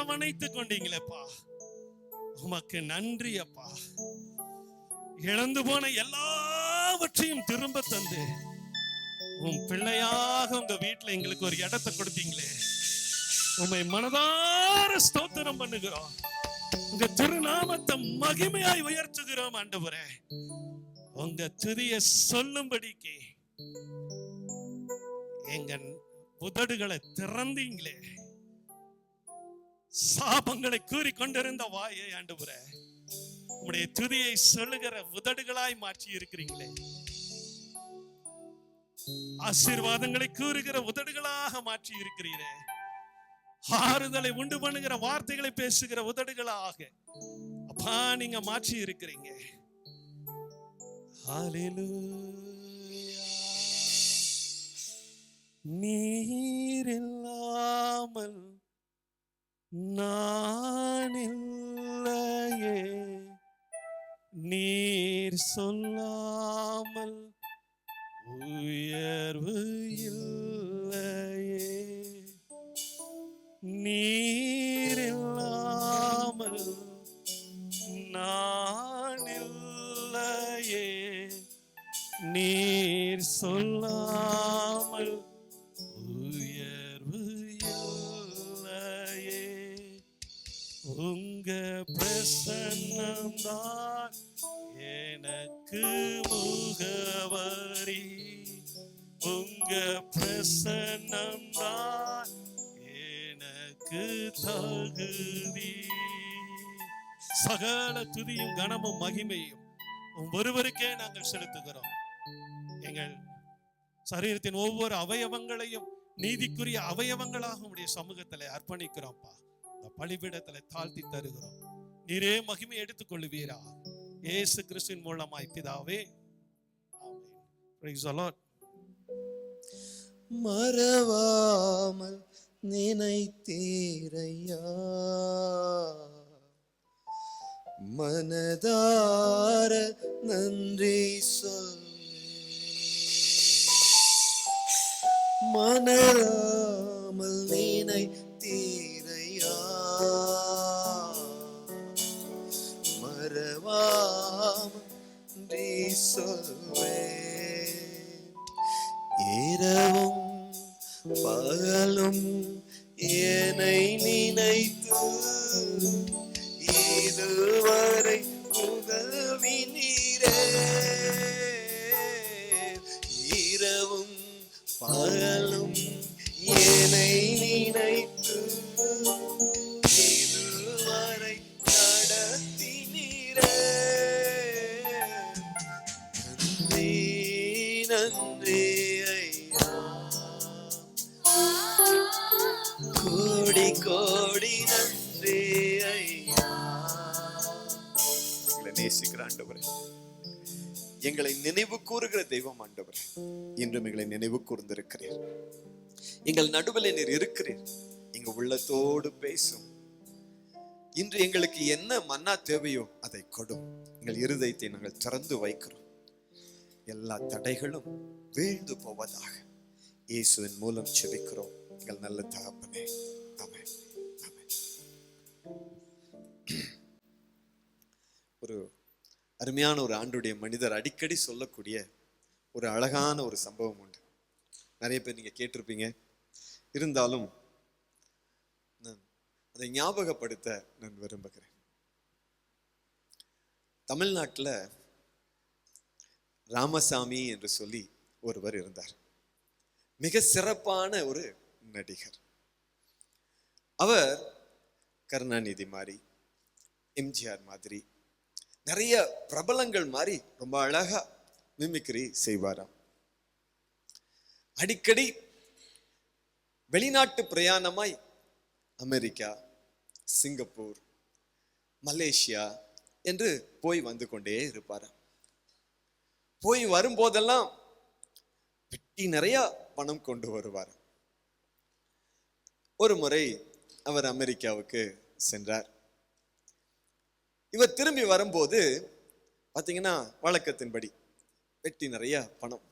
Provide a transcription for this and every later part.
அரவணைத்து கொண்டீங்களேப்பா, உமக்கு நன்றி அப்பா. இழந்து போன எல்லாவற்றையும் திரும்ப தந்து உன் பிள்ளையாக உங்க வீட்டுல எங்களுக்கு ஒரு இடத்தை கொடுத்தீங்களே, உம்மை மனதார ஸ்தோத்திரம் பண்ணுகிறோம். உங்க திருநாமத்தை மகிமையாய் உயர்த்துகிறோம் ஆண்டவரே. உங்க துதியை சொல்லும்படிக்கு எங்க உதடுகளை திறந்தீங்களே, சாபங்களை கூறிக்கொண்டிருந்த வாயை ஆண்டவரே உம்முடைய துதியை சொல்லுகிற உதடுகளாய் மாற்றி இருக்கிறீங்களே, ஆசீர்வாதங்களை கூறுகிற உதடுகளாக மாற்றி இருக்கிறீரே, ஆறுதலை உண்டு பண்ணுகிற வார்த்தைகளை பேசுகிற உதடுகளாக அப்பா நீங்க மாற்றி இருக்கிறீங்க. ஹல்லேலூயா. நீர் இல்லாமல் நான் இல்லையே, நீர் சொல்லாமல் உயர்வு இல்லையே, நீர் இல்லாமல் நான் இல்லையே, நீர் சொல்லாமல் உயர்வு இல்லையே. உங்க பிரசன்னம்தான் எனக்கு முகவரி, உங்க பிரசன்னம்தான் எனக்கு தகுதி. சகல துதியும் கனமும் மகிமையும் ஒருவருக்கே நாங்கள் செலுத்துகிறோம். எங்கள் சரீரத்தின் ஒவ்வொரு அவயவங்களையும் நீதிக்குரிய அவயவங்களாக உடைய சமூகத்துல அர்ப்பணிக்கிறோம்ப்பா. இந்த பலிபீடத்துல தாழ்த்தி தருகிறோம். நீரே மகிமை எடுத்துக் கொள்ளுவீரா, இயேசு கிறிஸ்துவின் மூலமாய் பிதாவே. ஆமென். Praise the Lord. மறவாமல் நினைத்தீரையா, மனதார நன்றி சொல். மறவாமல் நினைத்தீரையா, மறவாமல் நன்றி சொல்வேன். இரவும் பகலும் என்னை நினைத்து இதுவரை உதவினீரே. இரவும் பகலும் என்னை நினைத்து இதுவரை நடத்தினீரே. நன்றி நன்றி ஐயா, கோடி கோடி நன்றி ஐயா. எங்களை நேசிக்கிற ஆண்டவரே, எங்களை நினைவு கூறுகிற தெய்வம் ஆண்டவரே, இன்றும் எங்களை நினைவு கூர்ந்திருக்கிறீர். எங்கள் நடுவில் நீர் இருக்கிறீர். எங்க உள்ளத்தோடு பேசும். இன்று எங்களுக்கு என்ன மன்னா தேவையோ அதை கொடும். எங்கள் இருதயத்தை நாங்கள் திறந்து வைக்கிறோம். எல்லா தடைகளும் வீழ்ந்து போவதாக இயேசுவின் மூலம் செபிக்கிறோம் எங்கள் நல்ல தகப்பனே. ஆமென். ஆமென். ஒரு அருமையான ஒரு ஆண்டுடைய மனிதர் அடிக்கடி சொல்லக்கூடிய ஒரு அழகான ஒரு சம்பவம் உண்டு. நிறைய பேர் நீங்க கேட்டிருப்பீங்க. இருந்தாலும் நான் அதை ஞாபகப்படுத்த நான் விரும்புகிறேன். தமிழ்நாட்டில் ராமசாமி என்று சொல்லி ஒருவர் இருந்தார். மிக சிறப்பான ஒரு நடிகர். அவர் கருணாநிதி மாதிரி, எம்ஜிஆர் மாதிரி, நிறைய பிரபலங்கள் மாதிரி ரொம்ப அழகா மிமிக்ரி செய்வாராம். அடிக்கடி வெளிநாட்டு பிரயாணமாய் அமெரிக்கா, சிங்கப்பூர், மலேசியா என்று போய் வந்து கொண்டே இருப்பாராம். போய் வரும்போதெல்லாம் பெட்டி நிறைய பணம் கொண்டு வருவார். ஒரு முறை அவர் அமெரிக்காவுக்கு சென்றார். இவர் திரும்பி வரும்போது பார்த்தீங்கன்னா வழக்கத்தின்படி பெட்டி நிறைய பணம்,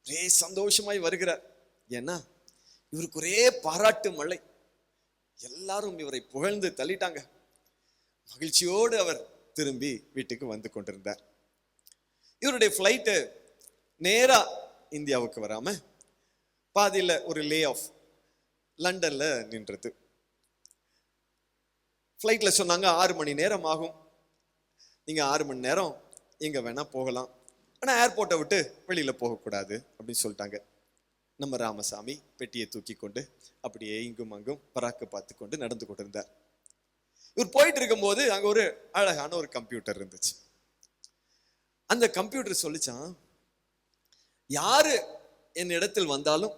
ஒரே சந்தோஷமாய் வருகிறார். ஏன்னா இவருக்கு ஒரே பாராட்டு மழை. எல்லாரும் இவரை புகழ்ந்து தள்ளிட்டாங்க. மகிழ்ச்சியோடு அவர் திரும்பி வீட்டுக்கு வந்து கொண்டிருந்தார். இவருடைய ஃப்ளைட்டு நேரா இந்தியாவுக்கு வராம பாதியில ஒரு லே ஆஃப் லண்டன்ல நின்றது. ஃப்ளைட்ல சொன்னாங்க 6 மணி நேரம் ஆகும், நீங்க 6 மணி நேரம் எங்க வேணா போகலாம், ஆனா ஏர்போர்ட்டை விட்டு வெளியில போகக்கூடாது அப்படின்னு சொல்லிட்டாங்க. நம்ம ராமசாமி பெட்டியை தூக்கி கொண்டு அப்படியே இங்கும் அங்கும் பராக்கு பார்த்து கொண்டு நடந்து கொண்டிருந்தார். இவர் போயிட்டு இருக்கும் போது அங்க ஒரு அழகான ஒரு கம்ப்யூட்டர் இருந்துச்சு. அந்த கம்ப்யூட்டர் சொல்லிச்சான், யாரு என் இடத்தில் வந்தாலும்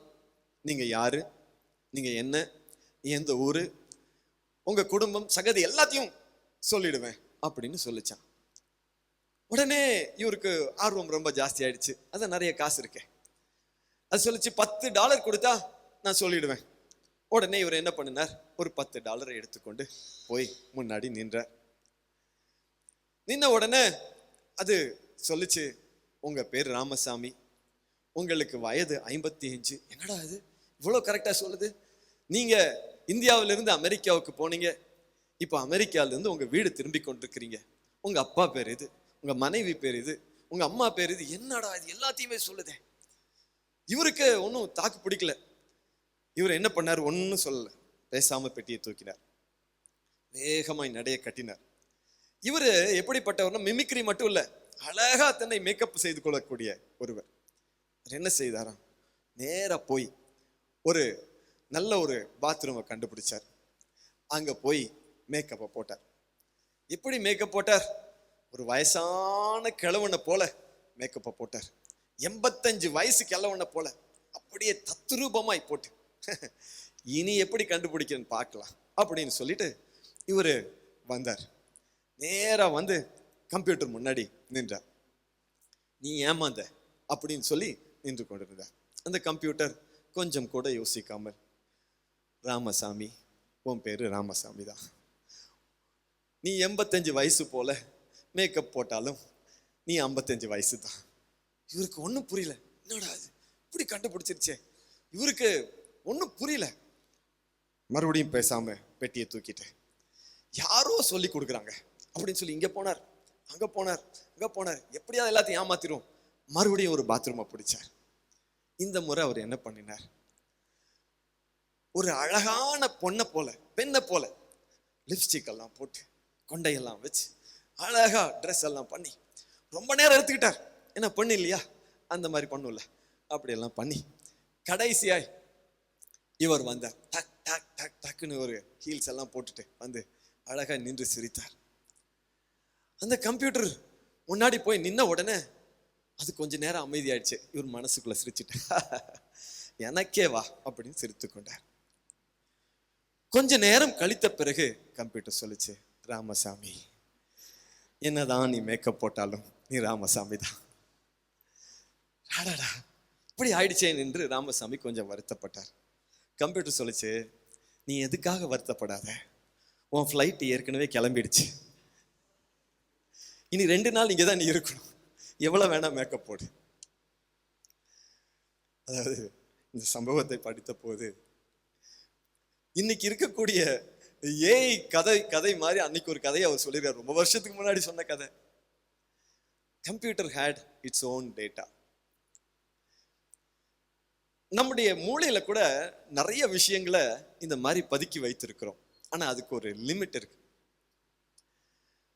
நீங்க யாரு, நீங்க என்ன, எந்த ஊரு, உங்க குடும்பம், சகதி எல்லாத்தையும் சொல்லிடுவேன் அப்படின்னு சொல்லிச்சான். உடனே இவருக்கு ஆர்வம் ரொம்ப ஜாஸ்தி ஆயிடுச்சு. அதான் நிறைய காசு இருக்கேன், அது சொல்லிச்சு $10 கொடுத்தா நான் சொல்லிடுவேன். உடனே இவர் என்ன பண்ணினார், ஒரு $10 எடுத்துக்கொண்டு போய் முன்னாடி நின்றார். நின்ன உடனே அது சொல்லிச்சு, உங்க பேர் ராமசாமி, உங்களுக்கு வயது 55. என்னடா இது இவ்வளவு கரெக்டா சொல்லுது, நீங்க இந்தியாவிலிருந்து அமெரிக்காவுக்கு போனீங்க, இப்ப அமெரிக்கால இருந்து உங்க வீடு திரும்பி கொண்டிருக்கிறீங்க, உங்க அப்பா பேர் இது, உங்க மனைவி பேர் இது, உங்க அம்மா பேர் இது, என்னடா இது எல்லாத்தையுமே சொல்லுதே. இவருக்கு ஒன்றும் தாக்கு பிடிக்கல. இவர் என்ன பண்ணார், ஒன்னும் சொல்லல, பேசாம பெட்டியை தூக்கினார், வேகமாய் நடைய கட்டினார். இவரு எப்படிப்பட்டவர்னா மிமிக்ரி மட்டும் இல்ல, அழகா தன்னை மேக்கப் செய்து கொள்ளக்கூடிய ஒருவர். என்ன செய்தாராம், நேரா போய் ஒரு நல்ல ஒரு பாத்ரூமை கண்டுபிடிச்சார். அங்க போய் மேக்கப்பை போட்டார். எப்படி மேக்கப் போட்டார், ஒரு வயசான கிழவனை போல மேக்கப்பை போட்டார். 85 வயசு கிழவனை போல அப்படியே தத்ரூபமாய் போட்டு இனி எப்படி கண்டுபிடிக்கிறேன்னு பார்க்கலாம் அப்படின்னு சொல்லிட்டு இவரு வந்தார். நேரா வந்து கம்ப்யூட்டர் முன்னாடி நின்றார். நீ ஏமாந்த அப்படின்னு சொல்லி நின்று கொண்டிருந்தார். அந்த கம்ப்யூட்டர் கொஞ்சம் கூட யோசிக்காமல், ராமசாமி, உன் பேரு ராமசாமி தான், நீ 85 வயசு போல மேக்கப் போட்டாலும் நீ 55 வயசு தான். இவருக்கு ஒன்றும் புரியல, என்னடா இது இப்படி கண்டுபிடிச்சிருச்சே, இவருக்கு ஒன்றும் புரியல. மறுபடியும் பேசாம பெட்டியை தூக்கிட்டு, யாரோ சொல்லி கொடுக்குறாங்க அப்படின்னு சொல்லி இங்க போனார், அங்க போனார், அங்க போனார், எப்படியாவது எல்லாத்தையும் ஏமாத்திரும். மறுபடியும் ஒரு பாத்ரூமை பிடிச்சார். இந்த முறை அவர் என்ன பண்ணினார், ஒரு அழகான பொண்ணை போல, பெண்ணை போல லிப்ஸ்டிக் எல்லாம் போட்டு கொண்டையெல்லாம் வச்சு அழகா ட்ரெஸ் எல்லாம் பண்ணி ரொம்ப நேரம் எடுத்துக்கிட்டார். என்ன பொண்ணு இல்லையா, அந்த மாதிரி பண்ணும்ல, அப்படியெல்லாம் பண்ணி கடைசியாய் இவர் வந்தார். டக் டக் டக் டக்குன்னு ஒரு ஹீல்ஸ் எல்லாம் போட்டுட்டு வந்து அழகா நின்று சிரித்தார். அந்த கம்ப்யூட்டர் முன்னாடி போய் நின்ன உடனே அது கொஞ்ச நேரம் அமைதியாயிடுச்சு. இவர் மனசுக்குள்ள சிரிச்சுட்டு எனக்கே வா அப்படின்னு சிரித்து கொண்டார். கொஞ்ச நேரம் கழித்த பிறகு கம்ப்யூட்டர் சொல்லிச்சு, ராமசாமி, என்னதான் நீ மேக்கப் போட்டாலும் நீ ராமசாமி தான். இப்படி ஆயிடுச்சேன் என்று ராமசாமி கொஞ்சம் வருத்தப்பட்டார். கம்ப்யூட்டர் சொல்லிச்சு, நீ எதுக்காக வருத்தப்படாத, உன் ஃப்ளைட் ஏற்கனவே கிளம்பிடுச்சு, இனி 2 நாள் இங்கே தான் நீ இருக்கணும், எவ்வளவு வேணா மேக்கப் போடு. அதாவது இந்த சம்பவத்தை படித்த போது இன்னைக்கு இருக்கக்கூடிய ஏஐ கதை மாதிரி அன்னைக்கு ஒரு கதையை அவர் சொல்லியிருக்கார். ரொம்ப வருஷத்துக்கு முன்னாடி சொன்ன கதை. Computer had its own data. நம்முடைய மூளையில கூட நிறைய விஷயங்களை இந்த மாதிரி பதுக்கி வைத்திருக்கிறோம். ஆனா அதுக்கு ஒரு லிமிட் இருக்கு.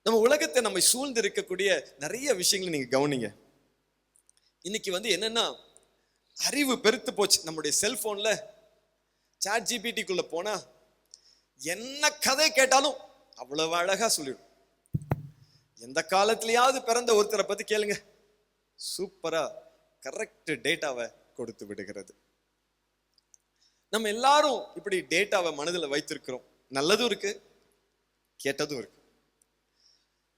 நம்ம உலகத்தை நம்ம சூழ்ந்து இருக்கக்கூடிய நிறைய விஷயங்களை நீங்க கவனிங்க. இன்னைக்கு என்னன்னா, அறிவு பெருத்து போச்சு. நம்முடைய செல்போன்ல சாட் ஜிபிடிக்குள்ள போனா என்ன கதை கேட்டாலும் அவ்வளவு அழகா சொல்லிடும். எந்த காலத்திலேயாவது பிறந்த ஒருத்தரை பத்தி கேளுங்க, சூப்பரா கரெக்ட் டேட்டாவை கொடுத்து விடுகிறது. நம்ம எல்லாரும் இப்படி டேட்டாவை மனதில் வைத்திருக்கிறோம். நல்லதும் இருக்கு, கேட்டதும் இருக்கு.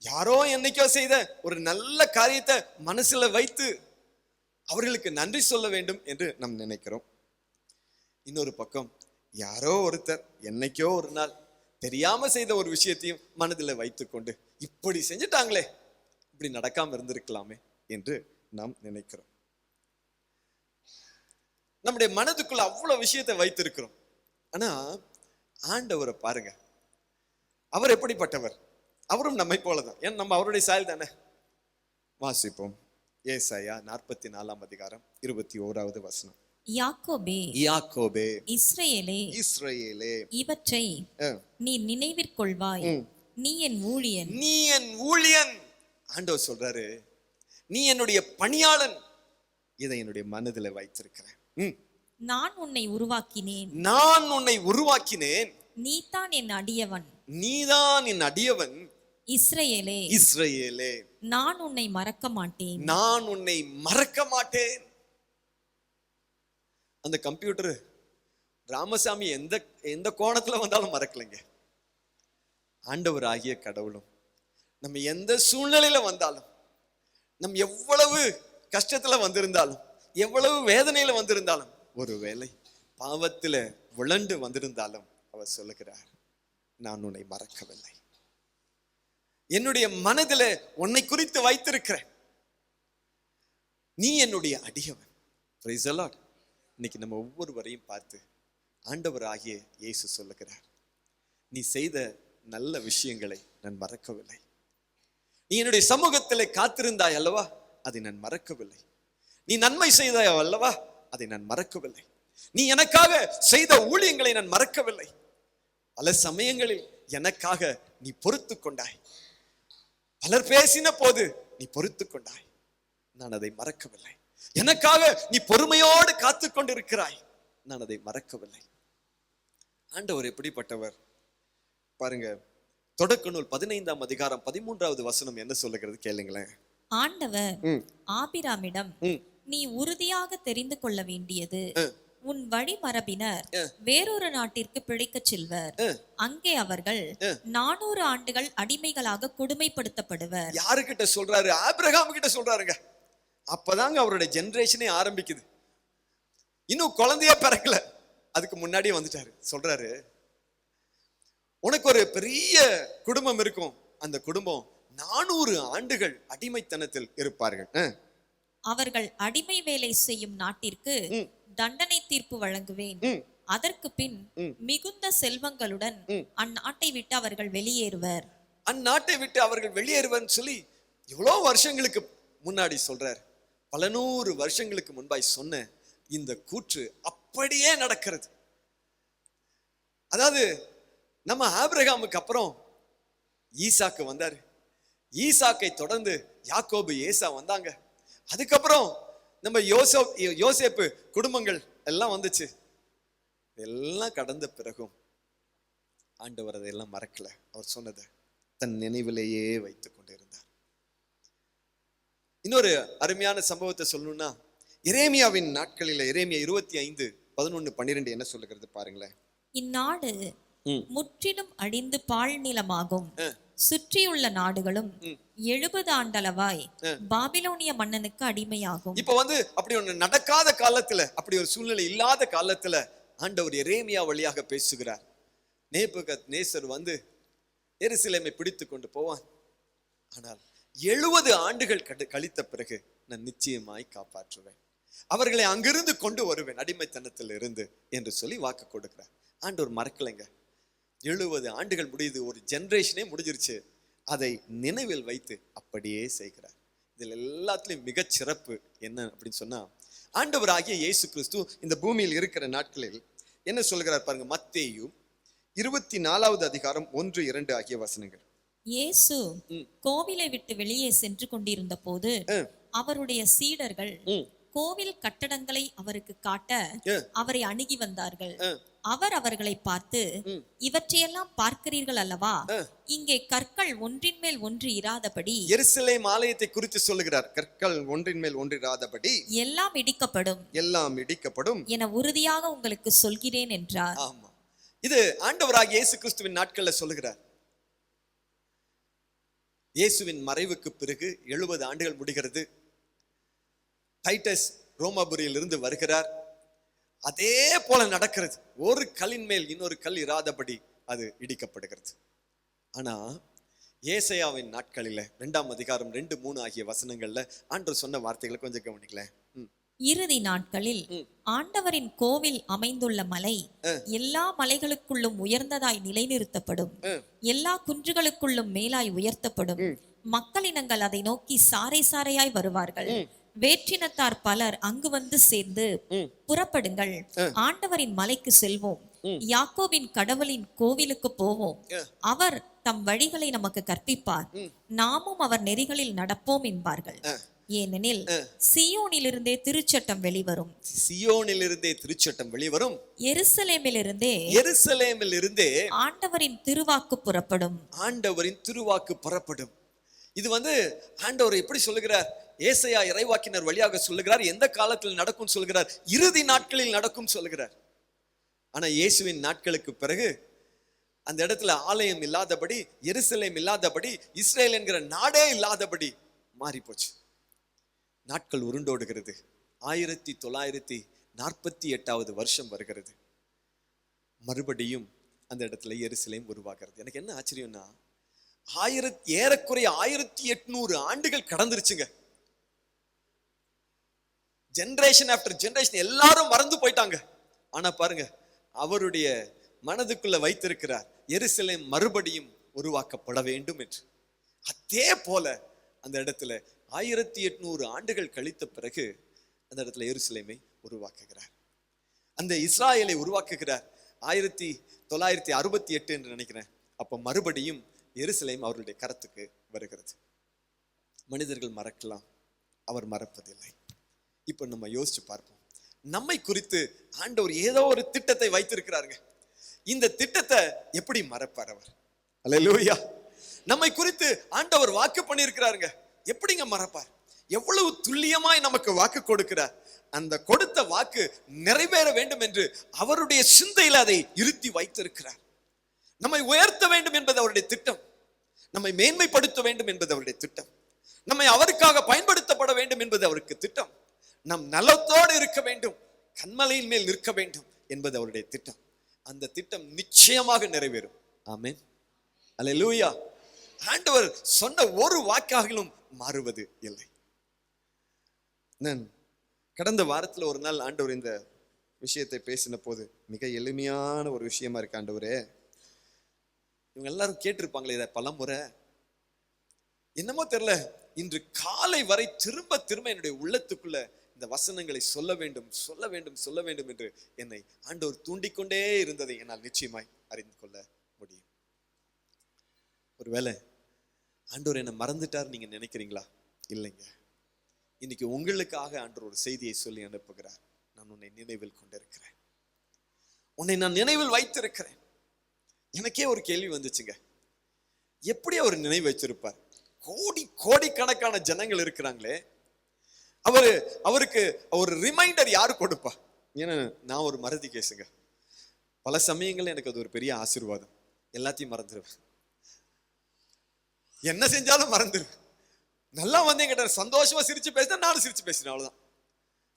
யாரோ என்னைக்கோ செய்த ஒரு நல்ல காரியத்தை மனசுல வைத்து அவர்களுக்கு நன்றி சொல்ல வேண்டும் என்று நாம் நினைக்கிறோம். இன்னொரு பக்கம் யாரோ ஒருத்தர் என்னைக்கோ ஒரு நாள் தெரியாம செய்த ஒரு விஷயத்தையும் மனதில் வைத்துக்கொண்டு இப்படி செஞ்சுட்டாங்களே, இப்படி நடக்காம இருந்திருக்கலாமே என்று நாம் நினைக்கிறோம். நம்முடைய மனதுக்குள்ள அவ்வளவு விஷயத்தை வைத்திருக்கிறோம். ஆனா ஆண்டவரை பாருங்க, அவர் எப்படிப்பட்டவர்? அவரும் நம்மை போலதான். ஏன் நம்ம அவருடைய சாயல் தானே. வாசிப்போம். ஏசாயா 44 அதிகாரம் 21வது வசனம். யாக்கோபே, யாக்கோபே, இஸ்ரவேலே, இஸ்ரவேலே, இவற்றை நீ நினைவிற்கொள்வாய். நீ என் ஊழியன், நீ என் ஊழியன். ஆண்டவர் சொல்றாரு, நீ என்னுடைய பணியாளன், இதை என்னுடைய மனதில் வைத்திருக்கிறேன். நான் உன்னை உருவாக்கினேன், நான் உன்னை உருவாக்கினேன், நீதான் என் அடியவன், நீதான் என் அடியவன். இஸ்ரவேலே, இஸ்ரவேலே, நான் உன்னை மறக்க மாட்டேன், நான் உன்னை மறக்க மாட்டேன். அந்த கம்ப்யூட்டர் ராமசாமி எந்த எந்த கோணத்துல வந்தாலும் மறக்கலைங்க. ஆண்டவர் ஆகிய கடவுளும் நம்ம எந்த சூழ்நிலையில வந்தாலும், நம்ம எவ்வளவு கஷ்டத்துல வந்திருந்தாலும், எவ்வளவு வேதனையில வந்திருந்தாலும், ஒருவேளை பாவத்துல விளண்டு வந்திருந்தாலும், அவர் சொல்லுகிறார், நான் உன்னை மறக்கவில்லை, என்னுடைய மனதில உன்னை குறித்து வைத்திருக்கிறேன், நீ என்னுடைய அடியவன். Price the Lord. இன்னைக்கு நம்ம ஒவ்வொருவரையும் பார்த்து ஆண்டவர் ஆகிய இயேசு சொல்லுகிறார், நீ செய்த நல்ல விஷயங்களை நான் மறக்கவில்லை, நீ என்னுடைய சமூகத்திலே காத்திருந்தாய் அல்லவா, அதை நான் மறக்கவில்லை, நீ நன்மை செய்தாய் அல்லவா, அதை நான் மறக்கவில்லை, நீ எனக்காக செய்த ஊழியங்களை நான் மறக்கவில்லை, பல சமயங்களில் எனக்காக நீ பொறுத்து கொண்டாய், பலர் பேசின போது நீ பொறுத்து கொண்டாய், நான் அதை மறக்கவில்லை, எனக்காக நீ பொறுமையோடு காத்து கொண்டிருக்கிறாய், நான் அதை மறக்கவில்லை. ஆண்டவர் எப்படிப்பட்டவர் பாருங்க. தொடக்க நூல் 15ஆம் அதிகாரம் 13வது வசனம் என்ன சொல்லுகிறது கேளுங்களேன். ஆண்டவர் ஆபிராமிடம், நீ உறுதியாக தெரிந்து கொள்ள வேண்டியது, உன் வழிமரபினர் வேறொரு நாட்டிற்கு பிழைக்கச் செல்வர், அங்கே அவர்கள் 400 ஆண்டுகள் அடிமைகளாக கொடுமைப்படுத்தப்படுவர். யாருக்கிட்ட சொல்றாரு? ஆபிரகாம் கிட்ட சொல்றாருங்க. அப்பதாங்க அவருடைய ஜெனரேஷனே ஆரம்பிக்குது. இன்னும் குழந்தைய பிறக்கல, அதுக்கு முன்னாடியே வந்துட்டாரு. சொல்றாரு, உனக்கு ஒரு பெரிய குடும்பம் இருக்கும், அந்த குடும்பம் 400 ஆண்டுகள் அடிமைத்தனத்தில் இருப்பார்கள், அவர்கள் அடிமை வேலை செய்யும் நாட்டிற்கு தண்டனை தீர்ப்பு வழங்குவேன், அதற்கு பின் மிகுந்த செல்வங்களுடன் அந்நாட்டை விட்டு அவர்கள் வெளியேறுவர். அந்நாட்டை விட்டு அவர்கள் வெளியேறுவர் சொல்லி எவ்வளவு வருஷங்களுக்கு முன்னாடி சொல்றார். பல 100 வருஷங்களுக்கு முன்பாய் சொன்ன இந்த கூற்று அப்படியே நடக்கிறது. அதாவது நம்ம ஆபிரகாமுக்கு அப்புறம் ஈசாக்கு வந்தாரு, ஈசாக்கை தொடர்ந்து யாக்கோபு ஏசா வந்தாங்க, அதுக்கப்புறம் நம்ம யோசேப்பு குடும்பங்கள் எல்லாம் வந்துச்சு. எல்லாம் கடந்த பிறகும் ஆண்டவர் அதையெல்லாம் மறக்கல. அவர் சொன்னதை தன் நினைவிலேயே வைத்துக் கொண்டிருந்தார். இன்னொரு அருமையான சம்பவத்தை சொல்லணும்னா, எரேமியாவின் நாட்களில் எரேமியா 25:11-12 என்ன சொல்லுகிறது பாருங்களேன். இந்நாடு முற்றிலும் அழிந்து பாழ் நிலமாகும், சுற்றியுள்ள நாடுகளும் 70 ஆண்டளவாய் பாபிலோனிய மன்னனுக்கு அடிமையாகும். இப்ப அப்படி ஒண்ணு நடக்காத காலத்துல, அப்படி ஒரு சூழ்நிலை இல்லாத காலத்துல ஆண்டவர் எரேமியா வழியாக பேசுகிறார். நேபுகத்நேசர் எருசலேமை பிடித்து கொண்டு போவான், ஆனால் 70 ஆண்டுகள் கழித்த பிறகு நான் நிச்சயமாய் காப்பாற்றுவேன், அவர்களை அங்கிருந்து கொண்டு வருவேன் அடிமைத்தனத்தில் இருந்து என்று சொல்லி வாக்கு கொடுக்கிறார். ஆண்டவர் மறக்கலைங்க. 70 ஆண்டுகள் முடியுது, ஒரு ஜெனரேஷனே முடிஞ்சிருச்சு, அதை நினைவில் வைத்து அப்படியே செய்கிறார். இதில் எல்லாத்துலயும் மிகச் சிறப்பு என்ன அப்படின்னு சொன்னா, ஆண்டவர் ஆகிய இயேசு கிறிஸ்து இந்த பூமியில் இருக்கிற நாட்களில் என்ன சொல்கிறார் பாருங்க. மத்தேயு 24வது அதிகாரம் 1-2 ஆகிய வசனங்கள். இயேசு கோவிலை விட்டு வெளியே சென்று கொண்டிருந்த போது அவருடைய சீடர்கள் கோவில் கட்டடங்களை அவருக்கு காட்ட அவரை அணுகி வந்தார்கள். அவர் அவர்களை பார்த்து, இவற்றையெல்லாம் பார்க்கிறீர்கள் அல்லவா, இங்கே கற்கள் ஒன்றின் மேல் ஒன்று இராதபடி, எருசலேம் ஆலயத்தை குறித்து சொல்லுகிறார், கற்கள் ஒன்றின் மேல் ஒன்று இராதபடி எல்லாம் இடிக்கப்படும், எல்லாம் இடிக்கப்படும் என உறுதியாக உங்களுக்கு சொல்கிறேன் என்றார். ஆமா, இது ஆண்டவராகிய இயேசு கிறிஸ்துவின் நாட்கள்ல சொல்லுகிறார். இயேசுவின் மறைவுக்கு பிறகு 70 ஆண்டுகள் முடிகிறது. டைட்டஸ் ரோமாபுரியில் இருந்து வருகிறார். அதே போல நடக்கிறது. ஒரு கல்லின் மேல் இன்னொரு கல் இராதபடி அது இடிக்கப்படுகிறது. ஆனா ஏசாயாவின் நாட்களில 2ஆம் அதிகாரம் 2-3 ஆகிய வசனங்கள்ல ஆண்டவர் சொன்ன வார்த்தைகளை கொஞ்சம் கவனிக்கல. இறுதி நாட்களில் ஆண்டவரின் கோவில் அமைந்துள்ள மலை எல்லா மலைகளுக்குள்ளும் உயர்ந்ததாய் நிலைநிறுத்தப்படும், எல்லா குன்றுகளுக்குள்ளும் மேலாய் உயர்த்தப்படும். மக்களினங்கள் அதை நோக்கி சாறை சாறையாய் வருவார்கள். வேற்றினத்தார் பலர் அங்கு வந்து சேர்ந்து, புறப்படுங்கள், ஆண்டவரின் மலைக்கு செல்வோம், யாக்கோபின் கடவுளின் கோவிலுக்கு போவோம், அவர் தம் வழிகளை நமக்கு கற்பிப்பார், நாமும் அவர் நெறிகளில் நடப்போம் என்பார்கள். ஏனெனில் சீயோனிலிருந்தே திருச்சட்டம் வெளிவரும், சியோனிலிருந்தே திருச்சட்டம் வெளிவரும், எருசலேமிலிருந்தே ஆண்டவரின் திருவாக்கு புறப்படும், ஆண்டவரின் திருவாக்கு புறப்படும். இது ஆண்டவர் எப்படி சொல்லுகிறார்? ஏசாயா இறைவாக்கினர் வழியாக சொல்லுகிறார். எந்த காலத்தில் நடக்கும் சொல்கிறார்? இறுதி நாட்களில் நடக்கும் சொல்லுகிறார். ஆனா இயேசுவின் நாட்களுக்கு பிறகு அந்த இடத்துல ஆலயம் இல்லாதபடி, எருசலேம் இல்லாதபடி, இஸ்ரேல் என்கிற நாடே இல்லாதபடி மாறி போச்சு. நாட்கள் உருண்டோடுகிறது. 1948 வருஷம் வருகிறது. மறுபடியும் அந்த இடத்துல எருசலேம் உருவாகிறது. எனக்கு என்ன ஆச்சரியம்னா, ஏறக்குறைய 1800 ஆண்டுகள் கடந்துருச்சுங்க. ஜெனரேஷன் ஆஃப்டர் ஜெனரேஷன் எல்லாரும் மறந்து போயிட்டாங்க. ஆனா பாருங்க, அவருடைய மனதுக்குள்ள வைத்திருக்கிறார் எருசலேம் மறுபடியும் உருவாக்கப்பட வேண்டும் என்று. அதே போல அந்த இடத்துல 1800 ஆண்டுகள் கழித்த பிறகு அந்த இடத்துல எருசலேமை உருவாக்குகிறார். அந்த இஸ்ராயலை உருவாக்குகிறார் 1968 என்று நினைக்கிறேன். அப்ப மறுபடியும் எருசலேம் அவருடைய கரத்துக்கு வருகிறது. மனிதர்கள் மறக்கலாம், அவர் மறப்பதில்லை. இப்ப நம்ம யோசிச்சு பார்ப்போம். நம்மை குறித்து ஆண்டவர் ஏதோ ஒரு திட்டத்தை வைத்திருக்கிறாருங்க. இந்த திட்டத்தை எப்படி மறப்பார் அவர்? அல்லேலூயா. நம்மை குறித்து ஆண்டவர் வாக்கு பண்ணியிருக்கிறாருங்க. எப்படிங்க மறப்பார்? எவ்வளவு துல்லியமாய் நமக்கு வாக்கு கொடுக்கிறார். அந்த கொடுத்த வாக்கு நிறைவேற வேண்டும் என்று அவருடைய சிந்தையில் அதை இருத்தி வைத்திருக்கிறார். நம்மை உயர்த்த வேண்டும் என்பது அவருடைய திட்டம். நம்மை மேன்மைப்படுத்த வேண்டும் என்பது அவருடைய திட்டம். நம்மை அவருக்காக பயன்படுத்தப்பட வேண்டும் என்பது அவருக்கு திட்டம். நம் நலத்தோடு இருக்க வேண்டும், கண்மலையின் மேல் நிற்க வேண்டும் என்பது அவருடைய திட்டம். அந்த திட்டம் நிச்சயமாக நிறைவேறும். ஆமென். அல்லேலூயா. ஆண்டவர் சொன்ன ஒரு வாக்காகிலும் மாறுவது இல்லை. நான் கடந்த வாரத்தில் ஒரு நாள் ஆண்டவர் இந்த விஷயத்தை பேசின போது மிக எளிமையான ஒரு விஷயமா இருக்கு. ஆண்டவரே, இவங்க எல்லாரும் கேட்டிருப்பாங்களே இதை பல முறை, என்னமோ தெரியல, இன்று காலை வரை திரும்ப திரும்ப என்னுடைய உள்ளத்துக்குள்ள இந்த வசனங்களை சொல்ல வேண்டும் சொல்ல வேண்டும் சொல்ல வேண்டும் என்று என்னை ஆண்டவர் தூண்டிக்கொண்டே இருந்ததை என்னால் நிச்சயமாய் அறிந்து கொள்ள முடியும். ஒருவேளை ஆண்டவர் என்னை மறந்துட்டார் நீங்க நினைக்கிறீங்களா? இல்லைங்க. இன்னைக்கு உங்களுக்காக ஆண்டவர் ஒரு செய்தியை சொல்லி அனுப்புகிறார். நான் உன்னை நினைவில் கொண்டிருக்கிறேன், உன்னை நான் நினைவில் வைத்திருக்கிறேன். எனக்கே ஒரு கேள்வி வந்துச்சுங்க, எப்படி அவர் நினைவு வச்சிருப்பார்? கோடிக்கணக்கான ஜனங்கள் இருக்கிறாங்களே, அவருக்கு ஒரு ரிமைண்டர் யாரு கொடுப்பா? ஏன்னா நான் ஒரு மறதி கேசுங்க. பல சமயங்கள்ல எனக்கு அது ஒரு பெரிய ஆசீர்வாதம். எல்லாத்தையும் மறந்துடுவேன், என்ன செஞ்சாலும் மறந்துடுவேன். நல்லா என்கிட்ட சந்தோஷமா சிரிச்சு பேசினா நானும் சிரிச்சு பேசினேன், அவ்வளவுதான்.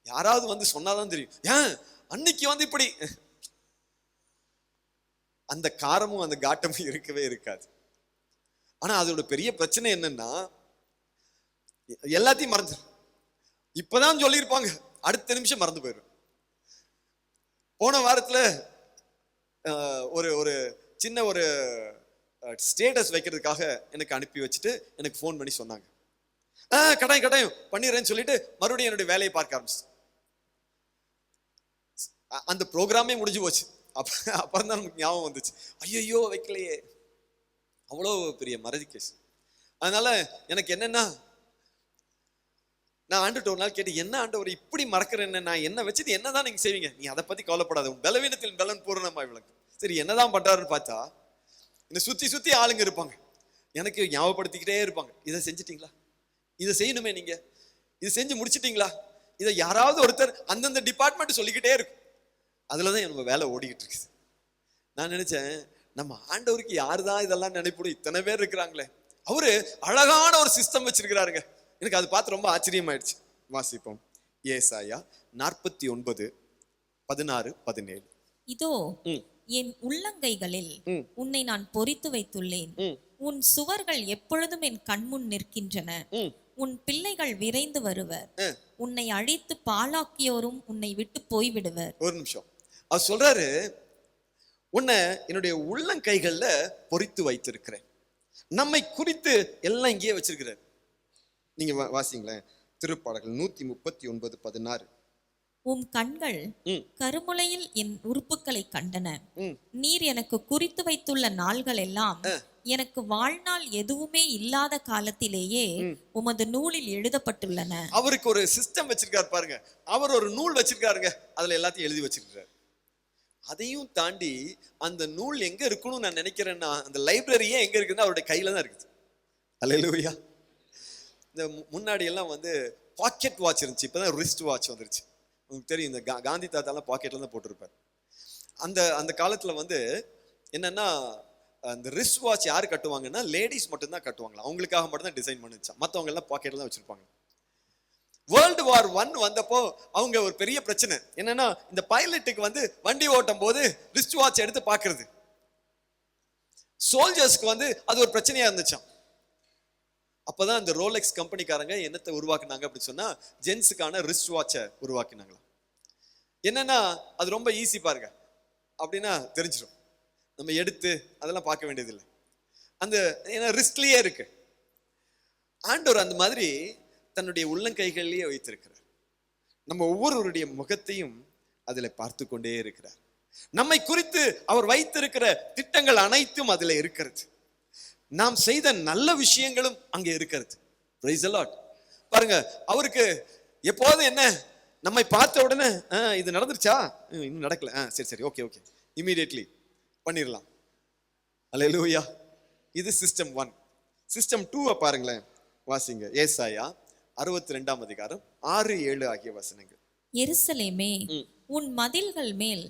யாராவது வந்து சொன்னாதான் தெரியும், ஏன் அன்னைக்கு இப்படி. அந்த காரமும் அந்த காட்டமும் இருக்கவே இருக்காது. ஆனா அதோட பெரிய பிரச்சனை என்னன்னா, எல்லாத்தையும் மறந்துடும். இப்பதான் சொல்லியிருப்பாங்க, அடுத்த நிமிஷம் மறந்து போயிடும். போன வாரத்துல ஒரு சின்ன ஒரு ஸ்டேட்டஸ் வைக்கிறதுக்காக எனக்கு அனுப்பி வச்சுட்டு எனக்கு ஃபோன் பண்ணி சொன்னாங்க, கட்டாயம் பண்ணிடுறேன்னு சொல்லிட்டு மறுபடியும் என்னுடைய வேலையை பார்க்க ஆரம்பிச்சு. அந்த ப்ரோக்ராமே முடிஞ்சு போச்சு. அப்புறம் தான் நமக்கு ஞாபகம் வந்துச்சு, ஐயோ வைக்கலையே. அவ்வளோ பெரிய மறதி கேஸ். அதனால எனக்கு என்னன்னா, நான் ஆண்டுட்டு ஒரு நாள் கேட்டு, என்ன ஆண்டவர் இப்படி மறக்கிறேன், நான் என்ன வச்சுட்டு என்னதான் நீங்க செய்வீங்க? நீ அதை பத்தி கவலைப்படாத, உன் பலவீனத்தில் பலன் பூரணமா விளங்கும். சரி, என்னதான் பண்றாருன்னு பார்த்தா, இந்த சுத்தி ஆளுங்க இருப்பாங்க, எனக்கு ஞாபகப்படுத்திக்கிட்டே இருப்பாங்க, இதை செஞ்சிட்டீங்களா, இதை செய்யணுமே, நீங்க இதை செஞ்சு முடிச்சிட்டீங்களா, இதை யாராவது ஒருத்தர் அந்தந்த டிபார்ட்மெண்ட் சொல்லிக்கிட்டே இருக்கும். அதுலதான் நம்ம வேலை ஓடிக்கிட்டு இருக்குது. நான் நினைச்சேன், நம்ம ஆண்டவருக்கு யாருதான் இதெல்லாம் நினைப்படும், இத்தனை பேர் இருக்கிறாங்களே, அவரு அழகான ஒரு சிஸ்டம் வச்சிருக்கிறாருங்க. எனக்கு அது பார்த்து ரொம்ப ஆச்சரியமாயிடுச்சு. வாசிப்போம். ஏசாயா 49:16-17. இதோ என் உள்ளங்கைகளில் உன்னை நான் பொறித்து வைத்துள்ளேன், உன் சுவர்கள் எப்பொழுதும் என் கண்முன் நிற்கின்றன, உன் பிள்ளைகள் விரைந்து வருவர், உன்னை அழித்து பாழாக்கியோரும் உன்னை விட்டு போய்விடுவர். ஒரு நிமிஷம், அவர் சொல்றாரு, உன்னை என்னுடைய உள்ளங்கைகள்ல பொறித்து வைத்திருக்கிறேன். நம்மை குறித்து எல்லாம் இங்கேயே வச்சிருக்கிறார். நீங்க வாசிங்களேன், திருப்பாடல்கள் 139:16. உம் கண்கள் கருமுளையில் என் உறுப்புகளை கண்டன. நீர் எனக்கு குறித்து வைத்துள்ள நாள்கள் எல்லாம் எனக்கு வாழ்நாள் எதுவுமே இல்லாத காலத்திலேயே உமது நூலில் எழுதப்பட்டுள்ளன. அவருக்கு ஒரு சிஸ்டம் வச்சிருக்காரு பாருங்க. அவர் ஒரு நூல் வச்சிருக்காருங்க, அதுல எல்லாத்தையும் எழுதி வச்சிருக்காரு. அதையும் தாண்டி அந்த நூல் எங்க இருக்கணும்னு நான் நினைக்கிறேன்னா, அந்த லைப்ரரியே எங்க இருக்குன்னா அவருடைய கையில தான் இருக்குது. அல்லேலூயா. இந்த முன்னாடி எல்லாம் பாக்கெட் வாட்ச் இருந்துச்சு, இப்பதான் ரிஸ்ட் வாட்ச் வந்துருச்சு. உங்களுக்கு தெரியும், இந்த காந்தி தாத்தாலாம் பாக்கெட்ல தான் போட்டிருப்பார். அந்த காலத்துல என்னன்னா, அந்த ரிஸ்ட் வாட்ச் யாரு கட்டுவாங்கன்னா லேடிஸ் மட்டும்தான் கட்டுவாங்களா, அவங்களுக்காக மட்டும் தான் டிசைன் பண்ணிச்சா, மற்றவங்க எல்லாம் பாக்கெட்ல தான் வச்சிருப்பாங்க. வேர்ல்டு வார் 1 வந்தப்போ அவங்க ஒரு பெரிய பிரச்சனை என்னன்னா, இந்த பைலட்டுக்கு வண்டி ஓட்டும் போது ரிஸ்ட் வாட்ச் எடுத்து பாக்குறது. சோல்ஜர்ஸ்க்கு அது ஒரு பிரச்சனையா இருந்துச்சாம். அப்பதான் இந்த ரோலெக்ஸ் கம்பெனிக்காரங்க என்னத்தை உருவாக்குனாங்க அப்படின்னு சொன்னா, ஜென்ஸுக்கான ரிஸ்ட் வாட்சை உருவாக்கினாங்களா. என்னன்னா அது ரொம்ப ஈஸி பாருங்க, அப்படின்னா தெரிஞ்சிடும், நம்ம எடுத்து அதெல்லாம் பார்க்க வேண்டியதில்லை, அந்த ரிஸ்ட்லயே இருக்கு. ஆண்டவர் அந்த மாதிரி தன்னுடைய உள்ளங்கைகளிலேயே வைத்திருக்கிறார். நம்ம ஒவ்வொருவருடைய முகத்தையும் அதுல பார்த்து கொண்டே இருக்கிறார். நம்மை குறித்து அவர் வைத்திருக்கிற திட்டங்கள் அனைத்தும் அதுல இருக்கிறது. நாம் செய்த நல்ல விஷயங்களும் அங்கே இருக்கிறது. Price the Lord. பாருங்க, அவருக்கு எப்போதும் என்ன, நம்மை பார்த்த உடனே இது நடந்துருச்சா, இன்னும் நடக்கல, சரி ஓகே இமீடியட்லி பண்ணிடலாம். அல்லேலூயா. இது சிஸ்டம் 1. சிஸ்டம் 2 பாருங்களேன், வாசிங்க. ஏசாயா 62:6-7 ஆகிய வசனங்கள். எருசலேமே, உன் மதில்கள் மேல்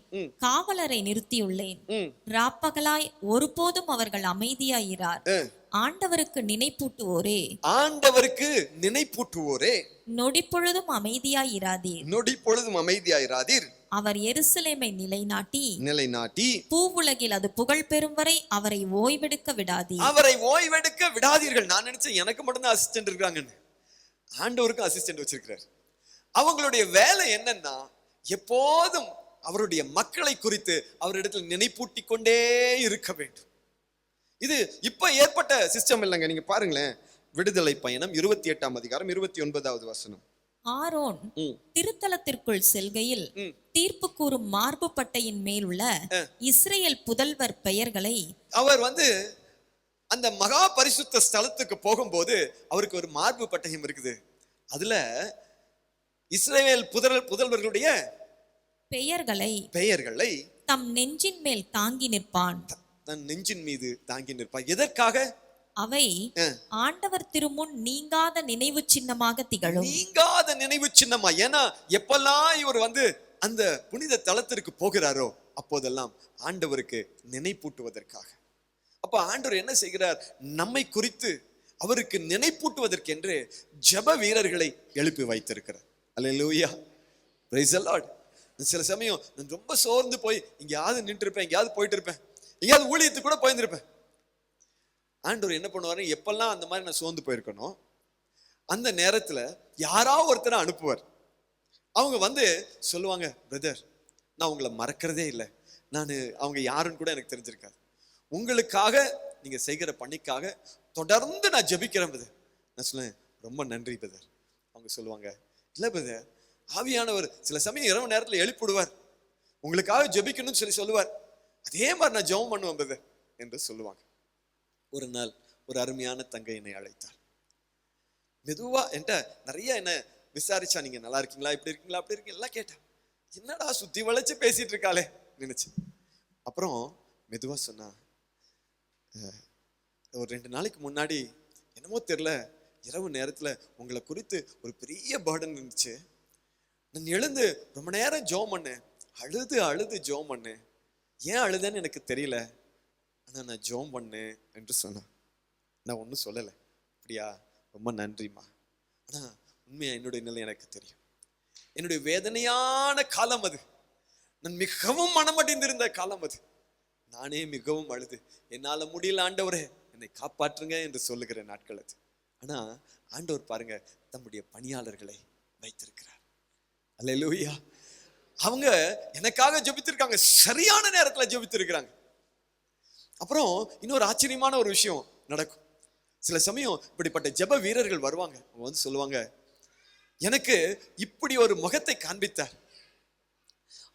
காவலரை நிறுத்தியுள்ளேன். ராப்பகலாய் ஒருபோதும் அவர்கள் அமைதியாயிரார். ஆண்டவருக்கு நினைப்பூட்டுவோரே, ஆண்டவருக்கு நினைப்பூட்டுவோரே, நொடிப்பொழுதும் அமைதியாயிராதீர், நொடிப்பொழுதும் அமைதியாயிராதீர். அவர் எருசலேமை நிலைநாட்டி பூவுலகில் அது புகழ் பெறும் வரை அவரை ஓய்வெடுக்க விடாதீர். அவரை ஓய்வெடுக்க விடாதீர்கள். நான் நினைச்சேன் எனக்கு மட்டும்தான் அசிஸ்டன்ட் இருக்காங்கன்னு. ஆண்டவருக்கும் அசிஸ்டன்ட் வச்சிருக்கிறார். அவங்களுடைய வேலை என்னன்னா, எப்போதும் அவருடைய மக்களை குறித்து அவரிடத்தில் நினைப்பூட்டி கொண்டே இருக்க வேண்டும். இது இப்ப ஏற்பட்ட சிஸ்டம் இல்லைங்க. நீங்க பாருங்களேன், விடுதலை பயணம் 28:29 வசனம். ஆரோன் திருத்தலத்திற்குள் செல்கையில் தீர்ப்பு கூறும் மார்பு பட்டையின் மேல் உள்ள இஸ்ரேல் புதல்வர் பெயர்களை, அவர் அந்த மகா பரிசுத்த ஸ்தலத்துக்கு போகும்போது அவருக்கு ஒரு மார்பு பட்டயம் இருக்குது. அதுல இஸ்ரவேல் புதல்வர்களுடைய பெயர்களை தம் நெஞ்சின் மேல் தாங்கி நிற்பான். தன் நெஞ்சின் மீது தாங்கி நிற்பான். எதற்காக? அவை ஆண்டவர் திருமுன் நீங்காத நினைவு சின்னமாக திகழும். நீங்காத நினைவு சின்னமா. ஏன்னா எப்பெல்லாம் இவர் அந்த புனித தலத்திற்கு போகிறாரோ அப்போதெல்லாம் ஆண்டவருக்கு நினைப்பூட்டுவதற்காக. அப்ப ஆண்டவர் என்ன செய்கிறார்? நம்மை குறித்து அவருக்கு நினைப்பூட்டுவதற்கென்று ஜெப வீரர்களை எழுப்பி வைத்திருக்கிறார். அல்லேலூயா. Praise the Lord. சில சமயம் நான் ரொம்ப சோர்ந்து போய் எங்கேயாவது நின்று இருப்பேன், எங்கேயாவது போயிட்டு இருப்பேன், எங்கேயாவது ஊழியத்துக்கு கூட போயிருந்திருப்பேன். ஆண்டவர் என்ன பண்ணுவாரு, எப்பெல்லாம் அந்த மாதிரி நான் சோர்ந்து போயிருக்கணும் அந்த நேரத்துல யாராவது ஒருத்தரை அனுப்புவார். அவங்க சொல்லுவாங்க, பிரதர் நான் உங்களை மறக்கிறதே இல்லை, அவங்க யாருன்னு கூட எனக்கு தெரிஞ்சிருக்காது, உங்களுக்காக நீங்க செய்கிற பணிக்காக தொடர்ந்து நான் ஜெபிக்கிறேன் பிரதர். நான் சொல்லுவேன், ரொம்ப நன்றி பிரதர். அவங்க சொல்லுவாங்க, இல்ல பிரதர், ஆவியானவர் சில சமயம் இரவு நேரத்தில் எழுப்பிடுவார், உங்களுக்காக ஜெபிக்கணும்னு சொல்லுவார், அதே மாதிரி நான் ஜெபம் பண்ணுவேன் பிரதர் என்று சொல்லுவாங்க. ஒரு நாள் ஒரு அருமையான தங்கை என்னை அழைத்தார். மெதுவா என்கிட்ட நிறைய என்ன விசாரிச்சா, நீங்க நல்லா இருக்கீங்களா, இப்படி இருக்கீங்களா, அப்படி இருக்கீங்களா எல்லாம் கேட்டேன். என்னடா சுத்தி வளைச்சு பேசிட்டு இருக்காளே நினைச்சு. அப்புறம் மெதுவா சொன்னா, ஒரு 2 நாளைக்கு முன்னாடி என்னமோ தெரியல, இரவு நேரத்துல உங்களை குறித்து ஒரு பெரிய பர்டன் இருந்துச்சு, நான் எழுந்து ரொம்ப நேரம் ஜெபம் பண்ணேன், அழுது ஜெபம் பண்ணேன், ஏன் அழுதேன்னு எனக்கு தெரியல, ஆனா நான் ஜெபம் பண்ணேன் என்று சொன்னேன். நான் ஒன்றும் சொல்லலை. அப்படியா, ரொம்ப நன்றிம்மா. ஆனா உண்மையா என்னுடைய நிலை எனக்கு தெரியும். என்னுடைய வேதனையான காலம் அது, நான் மிகவும் மனமடைந்திருந்த காலம் அது. நானே மிகவும் அழுது, என்னால முடியல ஆண்டவரே என்னை காப்பாற்றுங்க என்று சொல்லுகிற நாட்கள் அது. ஆனா ஆண்டவர் பாருங்க, தம்முடைய பணியாளர்களை வைத்திருக்கிறார். அல்லேலூயா. அவங்க எனக்காக ஜெபித்திருக்காங்க, சரியான நேரத்துல ஜெபித்திருக்கிறாங்க. அப்புறம் இன்னொரு ஆச்சரியமான ஒரு விஷயம் நடக்கும். சில சமயம் இப்படிப்பட்ட ஜெப வீரர்கள் வருவாங்க, அவங்க வந்து சொல்லுவாங்க, எனக்கு இப்படி ஒரு முகத்தை காண்பித்தார்,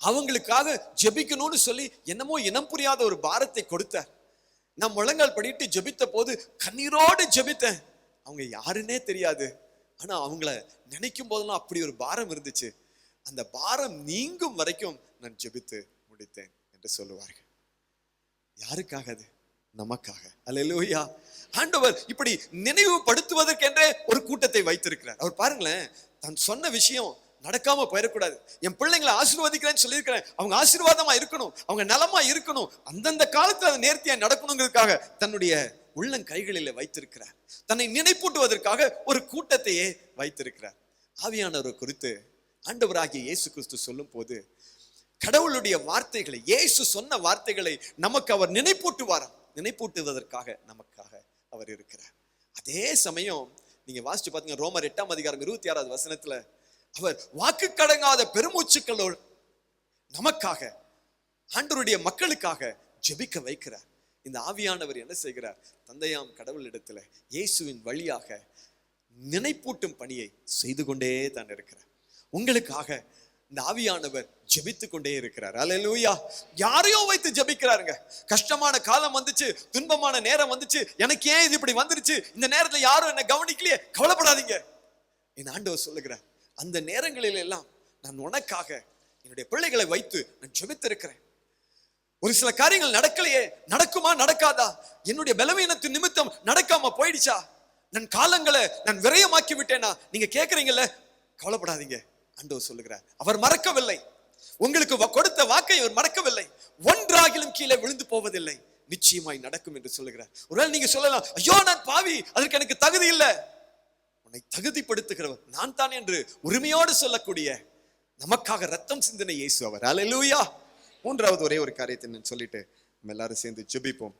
அவங்களுக்காக ஜெபிக்கணும்னு சொல்லி என்னமோ இனம் புரியாத ஒரு பாரத்தை கொடுத்தார், நான் முழங்கால் படிட்டு ஜெபித்த போது கண்ணீரோடு ஜெபித்தேன், அவங்க யாருன்னே தெரியாது, ஆனா அவங்கள நினைக்கும் போதெல்லாம் அப்படி ஒரு பாரம் இருந்துச்சு, அந்த பாரம் நீங்கும் வரைக்கும் நான் ஜெபித்து முடித்தேன் என்று சொல்லுவார்கள். யாருக்காக? அது நமக்காக. அல்லேலூயா. ஆண்டவர் இப்படி நினைவுபடுத்துவதற்கென்றே ஒரு கூட்டத்தை வைத்திருக்கிறார். அவர் பாருங்களேன், தான் சொன்ன விஷயம் நடக்காம போயிடக்கூடாது, என் பிள்ளைங்களை ஆசீர்வதிக்கிறேன்னு சொல்லியிருக்கிறேன், அவங்க ஆசீர்வாதமா இருக்கணும், அவங்க நலமா இருக்கணும், அந்தந்த காலத்துல அது நேர்த்தியா நடக்கணுங்கிறதுக்காக தன்னுடைய உள்ளங்கைகளில் வைத்திருக்கிறார். தன்னை நினைப்பூட்டுவதற்காக ஒரு கூட்டத்தையே வைத்திருக்கிறார். ஆவியானவர் குறித்து ஆண்டவராகிய இயேசு கிறிஸ்து சொல்லும் போது கடவுளுடைய வார்த்தைகளை, இயேசு சொன்ன வார்த்தைகளை நமக்கு அவர் நினைப்பூட்டுவதற்காக நமக்காக அவர் இருக்கிறார். அதே சமயம் நீங்க வாசிச்சு பாத்தீங்க, ரோமர் 8ஆம் அதிகாரம் 26வது வசனத்துல அவர் வாக்கு கடங்காத பெருமூச்சுக்களோடு நமக்காக, ஆண்டவருடைய மக்களுக்காக ஜெபிக்க வைக்கிறார். இந்த ஆவியானவர் என்ன செய்கிறார்? தந்தையாம் கடவுளிடத்துல இயேசுவின் வழியாக நினைப்பூட்டும் பணியை செய்து கொண்டே தான் இருக்கிறார். உங்களுக்காக இந்த ஆவியானவர் ஜெபித்து கொண்டே இருக்கிறார். அல்லேலூயா. யாரையோ வைத்து ஜெபிக்கிறாருங்க. கஷ்டமான காலம் வந்துச்சு, துன்பமான நேரம் வந்துச்சு, எனக்கு ஏன் இது இப்படி வந்துருச்சு, இந்த நேரத்துல யாரும் என்ன கவனிக்கலையே, கவலைப்படாதீங்க. என் ஆண்டவர் சொல்லுகிறார், அந்த நேரங்களில் எல்லாம் நான் உனக்காக என்னுடைய பிள்ளைகளை வைத்து நான் ஜெபித்திருக்கிறேன். ஒரு சில காரியங்கள் நடக்கலையே, நடக்குமா நடக்காதா, என்னுடைய பலவீனத்தின் நிமித்தம் நடக்காம போயிடுச்சா, நான் காலங்களை நான் விரயமாக்கி விட்டேனா, நீங்க கேட்கறீங்கல்ல, கவலைப்படாதீங்க. ஆண்டவர் சொல்லுகிறார், அவர் மறக்கவில்லை, உங்களுக்கு கொடுத்த வாக்கை அவர் மறக்கவில்லை, ஒன்றாகிலும் கீழே விழுந்து போவதில்லை, நிச்சயமாய் நடக்கும் என்று சொல்லுகிறார். ஒருவேளை நீங்க சொல்லலாம், ஐயோ நான் பாவி, அதற்கு எனக்கு தகுதி இல்லை. உன்னை தகுதிப்படுத்துகிறவர் நான் தான் என்று உரிமையோடு சொல்லக்கூடிய நமக்காக ரத்தம் சிந்தின இயேசு அவர். அல்லேலூயா. மூன்றாவது ஒரே ஒரு காரியத்தை நான் சொல்லிட்டு நம்ம எல்லாரும் சேர்ந்து ஜெபிப்போம்.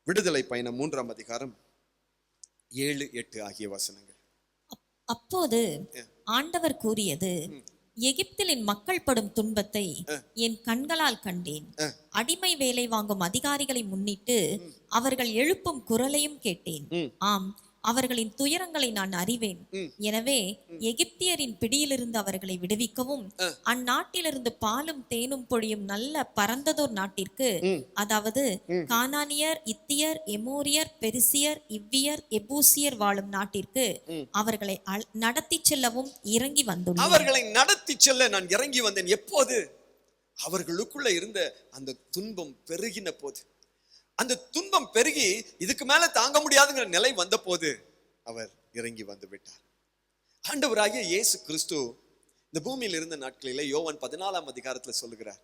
விடுதலை பயணம் 3ஆம் அதிகாரம் 7, 8 ஆகிய வசனங்கள். அப்போது ஆண்டவர் கூறியது, எகிப்தில் என் மக்கள் படும் துன்பத்தை என் கண்களால் கண்டேன், அடிமை வேலை வாங்கும் அதிகாரிகளை முன்னிட்டு அவர்கள் எழுப்பும் குரலையும் கேட்டேன், ஆம் அவர்களின் துயரங்களை நான் அறிவேன். எனவே எகிப்தியரின் பிடியிலிருந்து அவர்களை விடுவிக்கவும் அந்நாட்டிலிருந்து பாலும் தேனும் பொழியும் நல்ல பரந்ததோர் நாட்டிற்கு, அதாவது கானானியர், இத்தியர், எமோரியர், பெரிசியர், இவ்வியர், எபூசியர் வாழும் நாட்டிற்கு அவர்களை நடத்தி செல்லவும் இறங்கி வந்துள்ளேன். அவர்களை நடத்தி செல்ல நான் இறங்கி வந்தேன். எப்போது? அவர்களுக்குள்ள இருந்த அந்த துன்பம் பெருகின போது, அந்த துன்பம் பெருகி இதுக்கு மேல தாங்க முடியாதுங்கிற நிலை வந்த போது அவர் இறங்கி வந்து விட்டார். ஆண்டவராகிய இயேசு கிறிஸ்து இந்த பூமியில் இருந்த நாட்களிலே யோவான் 14ஆம் அதிகாரத்துல சொல்லுகிறார்,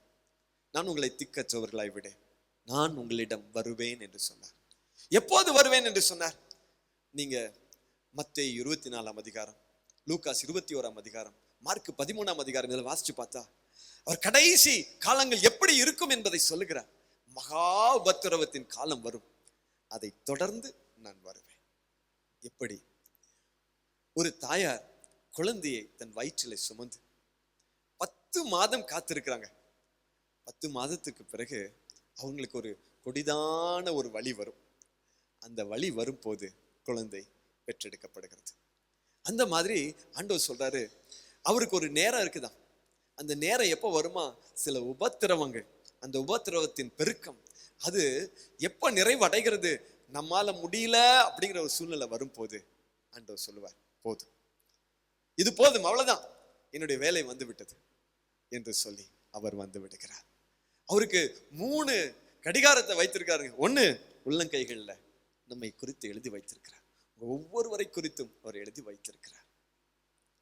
நான் உங்களை திக்கற்றவர்களாய் விட நான் உங்களிடம் வருவேன் என்று சொன்னார். எப்போது வருவேன் என்று சொன்னார்? நீங்க மத்தேயு 24ஆம் அதிகாரம், லூகாஸ் 21ஆம் அதிகாரம், மார்க் 13ஆம் அதிகாரம் இதில் வாசிச்சு பார்த்தா அவர் கடைசி காலங்கள் எப்படி இருக்கும் என்பதை சொல்லுகிறார். மகா உபத்திரவத்தின் காலம் வரும், அதை தொடர்ந்து நான் வருவேன். எப்படி? ஒரு தாயார் குழந்தையை தன் வயிற்றிலே சுமந்து 10 மாதம் காத்திருக்கிறாங்க. 10 மாதத்துக்கு பிறகு அவங்களுக்கு ஒரு கொடிதான ஒரு வலி வரும். அந்த வலி வரும் போது குழந்தை பெற்றெடுக்கப்படுகிறது. அந்த மாதிரி ஆண்டவர் சொல்றாரு, அவருக்கு ஒரு நேரம் இருக்குதான். அந்த நேரம் எப்போ வருமா? சில உபத்திரவங்கள், அந்த உபத்திரவத்தின் பெருக்கம் அது எப்ப நிறைவடைகிறது, நம்மால முடியல அப்படிங்கிற ஒரு சூழ்நிலை வரும்போது ஆண்டவர் சொல்லுவார், போதும், இது போதும், அவ்வளவுதான், என்னுடைய வேலை வந்து விட்டது என்று சொல்லி அவர் வந்து விடுகிறார். அவருக்கு 3 கடிகாரத்தை வைத்திருக்காருங்க. 1 உள்ளங்கைகள்ல நம்மை குறித்து எழுதி வைத்திருக்கிறார், ஒவ்வொருவரை குறித்தும் அவர் எழுதி வைத்திருக்கிறார்.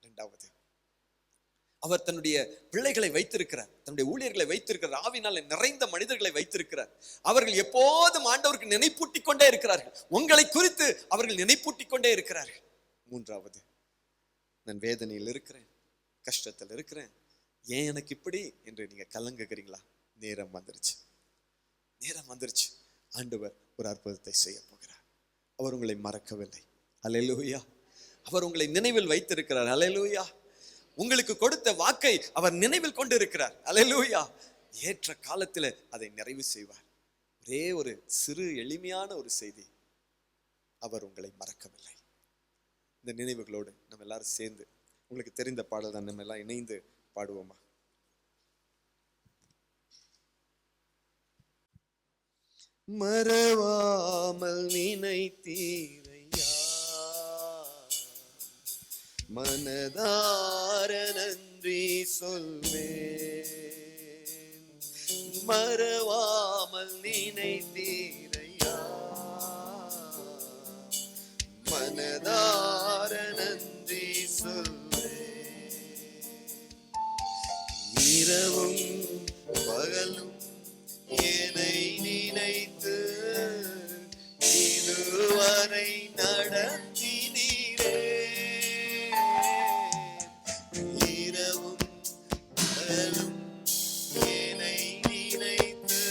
2வது, அவர் தன்னுடைய பிள்ளைகளை வைத்திருக்கிறார், தன்னுடைய ஊழியர்களை வைத்திருக்கிறார், ஆவினால நிறைந்த மனிதர்களை வைத்திருக்கிறார். அவர்கள் எப்போதும் ஆண்டவருக்கு நினைப்பூட்டிக் கொண்டே இருக்கிறார்கள், உங்களை குறித்து அவர்கள் நினைப்பூட்டிக் கொண்டே இருக்கிறார்கள். 3வது, நான் வேதனையில் இருக்கிறேன், கஷ்டத்தில் இருக்கிறேன், ஏன் எனக்கு இப்படி என்று நீங்க கலங்குகிறீங்களா? நேரம் வந்துருச்சு, நேரம் வந்துருச்சு. ஆண்டவர் ஒரு அற்புதத்தை செய்ய போகிறார். அவர் உங்களை மறக்கவில்லை. அல்லேலூயா. அவர் உங்களை நினைவில் வைத்திருக்கிறார். அல்லேலூயா. உங்களுக்கு கொடுத்த வாக்கை அவர் நினைவில் கொண்டு இருக்கிறார். அல்லேலூயா. ஏற்ற காலத்தில் அதை நிறைவு செய்வார். ஒரே ஒரு சிறு எளிமையான ஒரு செய்தி, அவர் உங்களை மறக்கவில்லை. இந்த நினைவுகளோடு நம்ம எல்லாரும் சேர்ந்து, உங்களுக்கு தெரிந்த பாடல் தான், நம்ம எல்லாம் இணைந்து பாடுவோமா? மறவாமல் நினைத்தீரையா, மனதார நன்றி சொல்வேன். மறவாமல் நினைத்தீரையா, மனதார நன்றி சொல்வேன். இரவும் பகலும் என்னை நினைத்து இதுவரை நடத்தினீரே. இரவும் பகலும் என்னை நினைத்து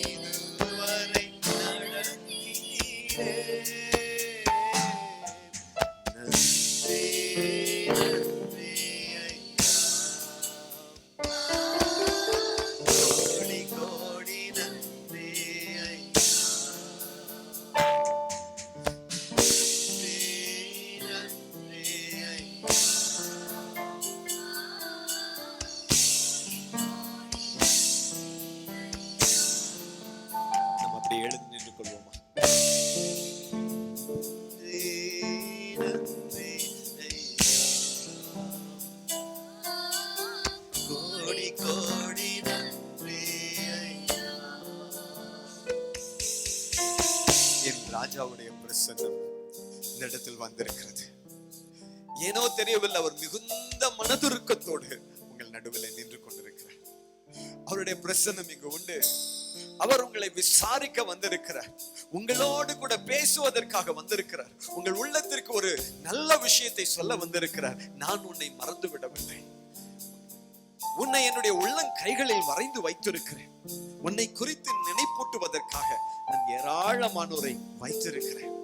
இதுவரை நடத்தினீரே. நன்றி நன்றி ஐயா, கோடி கோடி நன்றி ஐயா, நன்றி நன்றி ஐயா. நம்ம அப்படியே எழுந்து நின்று கொள்வோமா? நன்றி ஐயா, கோடி கோடி நன்றி ஐயா. என் ராஜாவுடைய பிரசன்னம் இந்த இடத்தில் வந்திருக்கிறது. ஏனோ தெரியவில்லை, அவர் மிகுந்த மனதுருக்கத்தோடு உங்கள் நடுவில் நின்று கொண்டிருக்கிறார். அவருடைய பிரசன்னம் இங்கு உண்டு. அவர் உங்களை விசாரிக்க வந்திருக்கிறார். உங்களோடு கூட பேசுவதற்காக வந்திருக்கிறார். உங்கள் உள்ளத்திற்கு ஒரு நல்ல விஷயத்தை சொல்ல வந்திருக்கிறார். நான் உன்னை மறந்து விடவில்லை. உன்னை என்னுடைய உள்ளங்கைகளில் வரைந்து வைத்திருக்கிறேன். உன்னை குறித்து நினைப்பூட்டுவதற்காக நான் ஏராளமானோரை வைத்திருக்கிறேன்.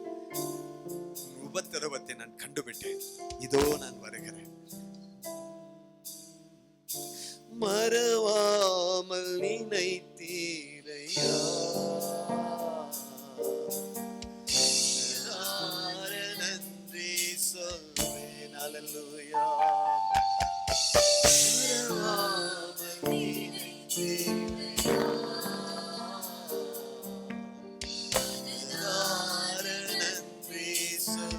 உபத்திரவத்தை நான் கண்டுவிட்டேன். இதோ நான் வருகிறேன். மறவாமல் நினைத்தீரையா, நன்றி சொல்வேன். அல்லேலூயா. மறவாமல் நினைத்தீரையா, நன்றி சொல்வேன்.